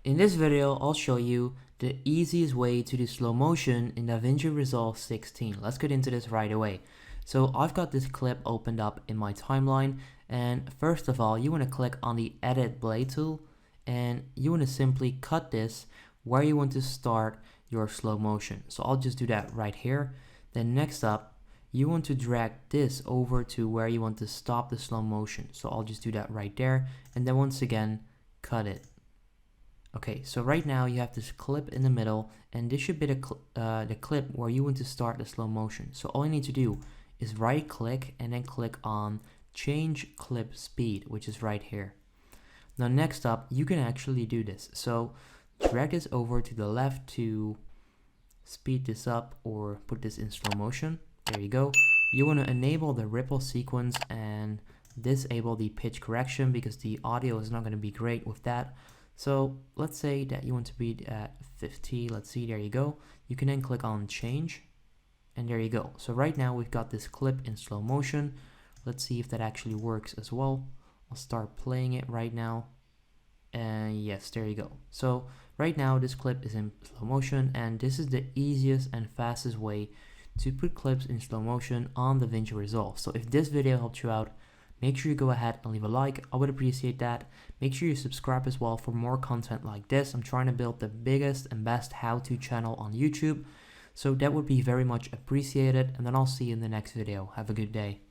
In this video, I'll show you the easiest way to do slow motion in DaVinci Resolve 16. Let's get into this right away. So I've got this clip opened up in my timeline, and first of all, you want to click on the Edit Blade tool, and you want to simply cut this where you want to start your slow motion. So I'll just do that right here. Then next up, you want to drag this over to where you want to stop the slow motion. So I'll just do that right there, and then once again, cut it. Okay, so right now you have this clip in the middle, and this should be the clip where you want to start the slow motion. So all you need to do is right click and then click on change clip speed, which is right here. Now next up, you can actually do this. So drag this over to the left to speed this up or put this in slow motion. There you go. You want to enable the ripple sequence and disable the pitch correction because the audio is not going to be great with that. So let's say that you want to be at 50. Let's see, there you go. You can then click on change, and there you go. So right now we've got this clip in slow motion. Let's see if that actually works as well. I'll start playing it right now. And yes, there you go. So right now this clip is in slow motion, and this is the easiest and fastest way to put clips in slow motion on DaVinci Resolve. So if this video helped you out, make sure you go ahead and leave a like. I would appreciate that. Make sure you subscribe as well for more content like this. I'm trying to build the biggest and best how-to channel on YouTube. So that would be very much appreciated. And then I'll see you in the next video. Have a good day.